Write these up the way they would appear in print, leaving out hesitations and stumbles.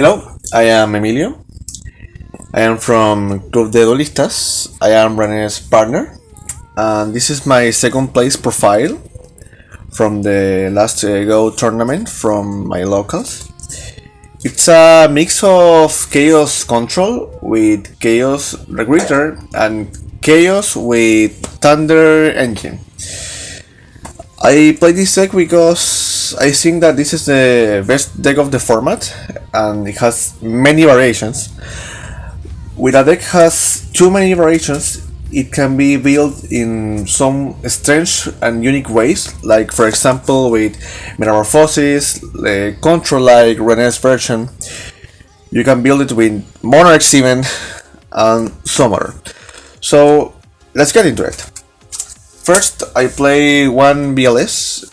Hello, I am Emilio. I am from Club de Duelistas. I am René's partner, and this is my second place profile from the last Go tournament from my locals. It's a mix of Chaos Control with Chaos Regulator and Chaos with Thunder Engine. I play this deck because I think that this is the best deck of the format and it has many variations. When a deck has too many variations, it can be built in some strange and unique ways, like for example with Metamorphosis, Control like René's version. You can build it with Monarchs even, and some other. So let's get into it. First, I play one BLS.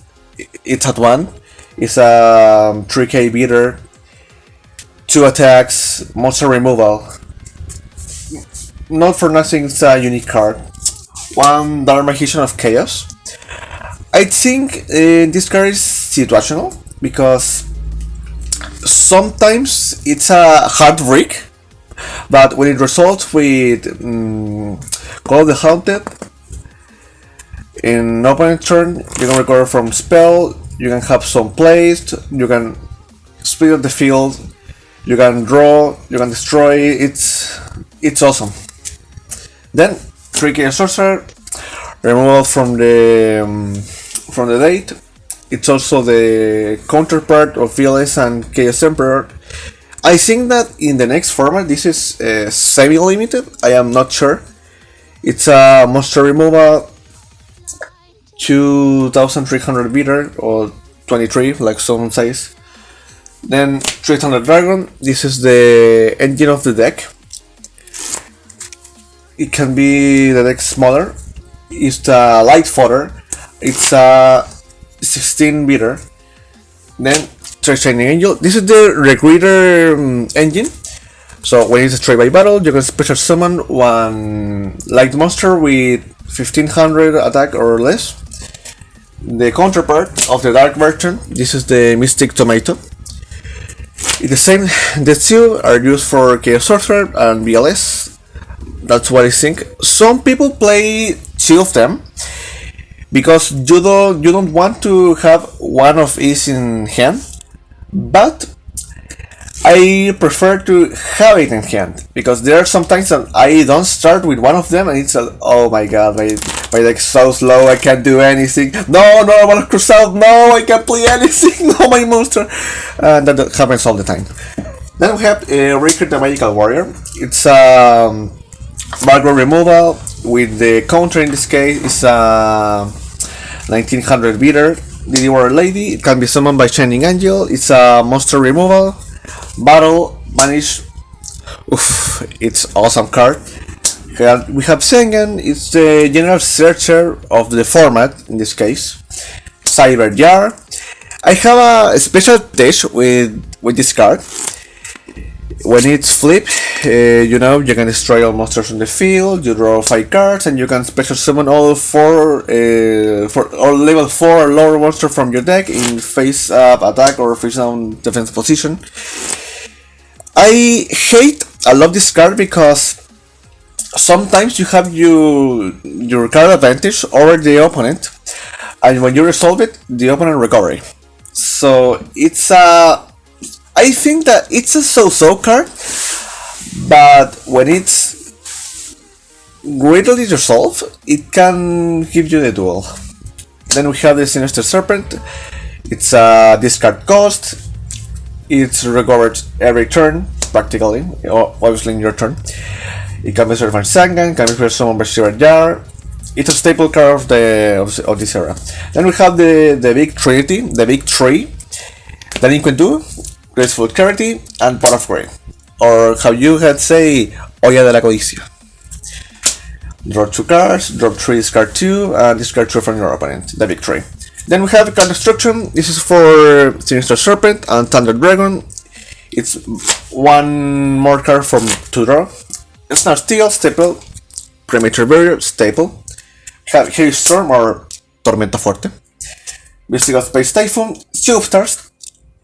It's at 1. It's a 3k beater, 2 attacks, monster removal. Not for nothing, it's a unique card. 1 Dark Magician of Chaos. I think this card is situational because sometimes it's a hard brick, but when it results with Call of the Haunted, in opening turn, you can recover from spell, you can have some placed, you can split up the field, you can draw, you can destroy, it's awesome. Then 3k sorcerer, removal from the date. It's also the counterpart of VLS and Chaos Emperor. I think that in the next format this is semi-limited, I am not sure. It's a monster removal, 2300 beater or 23 like some says. Then 300 dragon. This is the engine of the deck. It can be the deck smaller. It's a light fodder. It's a 16 beater. Then Shining Angel. This is the Recruiter engine. So when it's a trade by battle, you can special summon one light monster with 1500 attack or less. The counterpart of the dark version, this is the Mystic Tomato. It's the same, the two are used for Chaos Sorcerer and BLS. That's what I think. Some people play 2 of them because you don't want to have one of each in hand, but I prefer to have it in hand because there are sometimes that I don't start with one of them and it's oh my god, my deck's so slow, I can't do anything. No, I want to cruise out. No, I can't play anything. No, my monster. That happens all the time. Then we have Recruit the Magical Warrior. It's a background removal with the counter. In this case, it's a 1900 beater. The Warrior Lady. It can be summoned by Shining Angel. It's a monster removal. Battle, Vanish. Oof, it's awesome card. We have Sengen, it's the general searcher of the format, in this case. Cyber Jar. I have a special test with this card. When it's flipped, you can destroy all monsters on the field, you draw 5 cards, and you can special summon all 4 or level 4 or lower monster from your deck in face up attack or face down defense position. I love this card because sometimes you have your card advantage over the opponent, and when you resolve it, the opponent recovery. So I think that it's a so-so card, but when it's greatly resolved, it can give you the duel. Then we have the Sinister Serpent. It's a discard cost. It's recovered every turn, practically, obviously in your turn. It can be served by Sangan, can be summoned by Cyber Jar. It's a staple card of this era. Then we have the big trinity, the big tree. Delinquent Do, Graceful Clarity, and Pot of Grain. Or how you had say, Olla de la Codicia. Draw 2 cards, drop 3, discard 2, and discard 2 from your opponent, the big tree. Then we have card destruction. This is for Sinister Serpent and Thunder Dragon. It's 1 more card from to draw. Snarl Steel, staple. Premature Barrier, staple. Have Heavy Storm or Tormenta Fuerte. Mystic of Space Typhoon, Sea of Stars.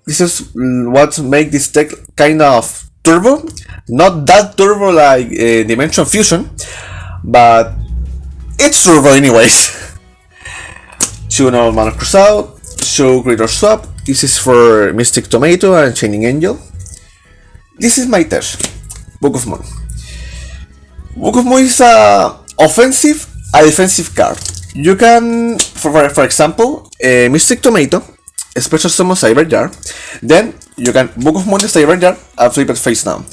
This is what makes this deck kind of turbo. Not that turbo like Dimension Fusion, but it's turbo anyways. 2 normal mana cross out, show Greater Swap. This is for Mystic Tomato and Shining Angel. This is my test. Book of Moon. Book of Moon is a offensive, a defensive card. You can, for example, Mystic Tomato, Special Summon Cyberjar. Then you can Book of Moon the Cyberjar and flip it face down.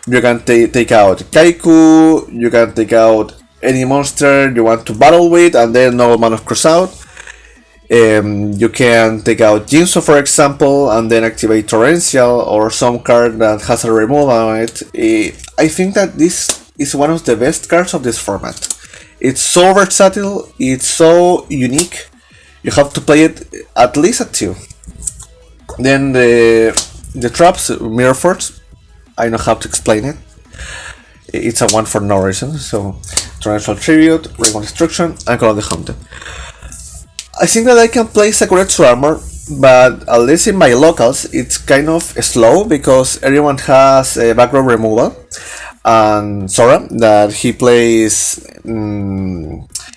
You can take out Kaiku. You can take out any monster you want to battle with, and then no mana cross out. You can take out Jinzo, for example, and then activate Torrential or some card that has a removal on it. I think that this is one of the best cards of this format. It's so versatile, it's so unique. You have to play it at least at 2. Then the traps, Mirror Force, I know how to explain it. It's a 1 for no reason, so Torrential Tribute, Rainbow Destruction, and Call of the Haunted. I think that I can play Sakuretsu Armor, but at least in my locals it's kind of slow because everyone has a background removal. And Sora, that he plays,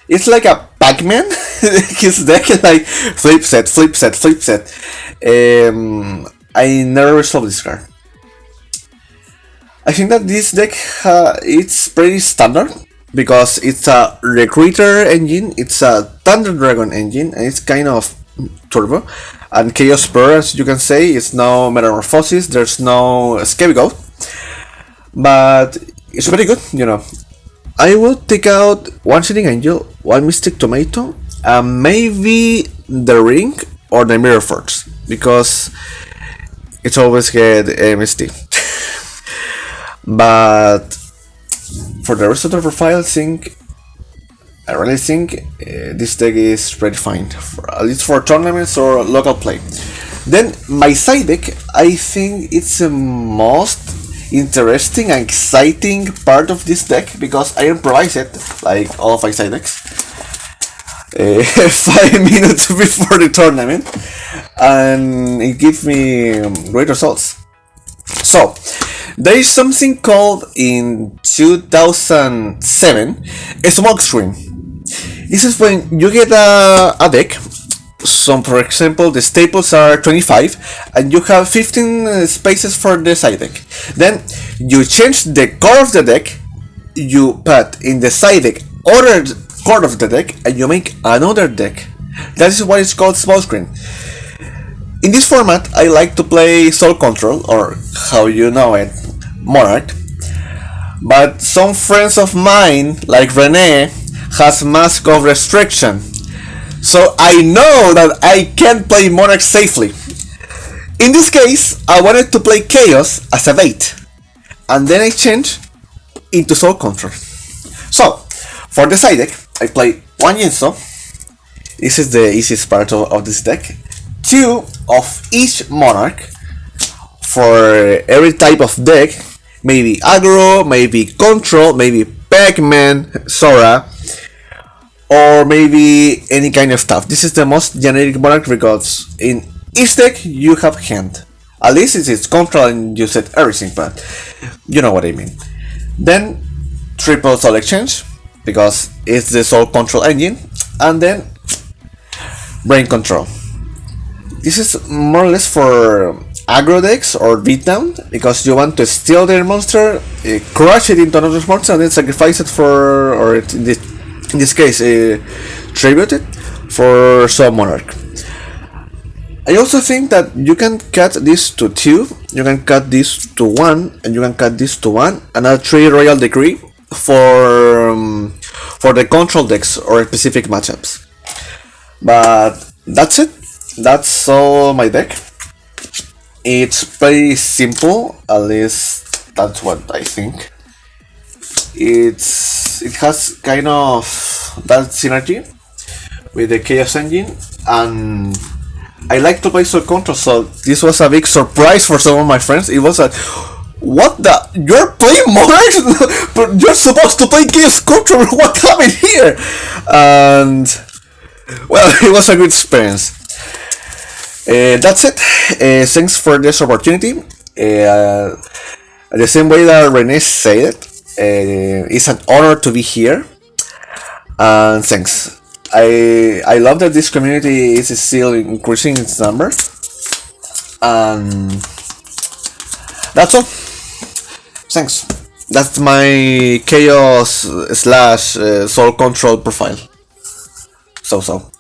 it's like a Pac-Man. His deck is like flip set, flip set, flip set. I never resolved this card. I think that this deck it's pretty standard, because it's a Recruiter engine, it's a Thunder Dragon engine, and it's kind of turbo. And Chaos Pearl, as you can say, it's no Metamorphosis, there's no Scapegoat, but it's very good, you know. I will take out 1 Shining Angel, 1 Mystic Tomato, and maybe the Ring or the Mirror Force, because it's always get MST. But for the rest of the profile, I really think this deck is pretty fine, at least for tournaments or local play. Then my side deck, I think it's the most interesting and exciting part of this deck, because I improvise it like all of my side decks 5 minutes before the tournament, and it gives me great results. So there is something called in 2007 a Smokescreen. This is when you get a deck. So for example, the staples are 25 and you have 15 spaces for the side deck. Then you change the core of the deck, you put in the side deck other core of the deck, and you make another deck. That is why it's called Smokescreen. In this format, I like to play Soul Control, or how you know it, Monarch. But some friends of mine, like Rene, has Mask of Restriction. So I know that I can't play Monarch safely. In this case, I wanted to play Chaos as a bait, and then I changed into Soul Control. So, for the side deck, I play 1 Jinzo. This is the easiest part of this deck. 2 of each Monarch for every type of deck. Maybe aggro, maybe control, maybe Pac-Man, Sora, or maybe any kind of stuff. This is the most generic Monarch because in each deck you have hand. At least it's control and you set everything, but you know what I mean. Then triple Soul Exchange because it's the Soul Control engine, and then Brain Control. This is more or less for aggro decks or beatdown, because you want to steal their monster, crush it into another monster, and then sacrifice it for, or in this case, tribute it for some Monarch. I also think that you can cut this to 2, you can cut this to 1, and you can cut this to 1, and a 3 Royal Decree for the control decks or specific matchups. But that's it. That's all my deck. It's pretty simple, at least that's what I think. It has kind of that synergy with the Chaos engine, and I like to play Soul Control, so this was a big surprise for some of my friends. It was like, what the? You're playing Monarchs? But you're supposed to play Chaos Control, what happened here? And well, it was a good experience. That's it. Thanks for this opportunity. The same way that Rene said it, it's an honor to be here. And thanks. I love that this community is still increasing its number. And that's all. Thanks. That's my chaos slash soul control profile. So.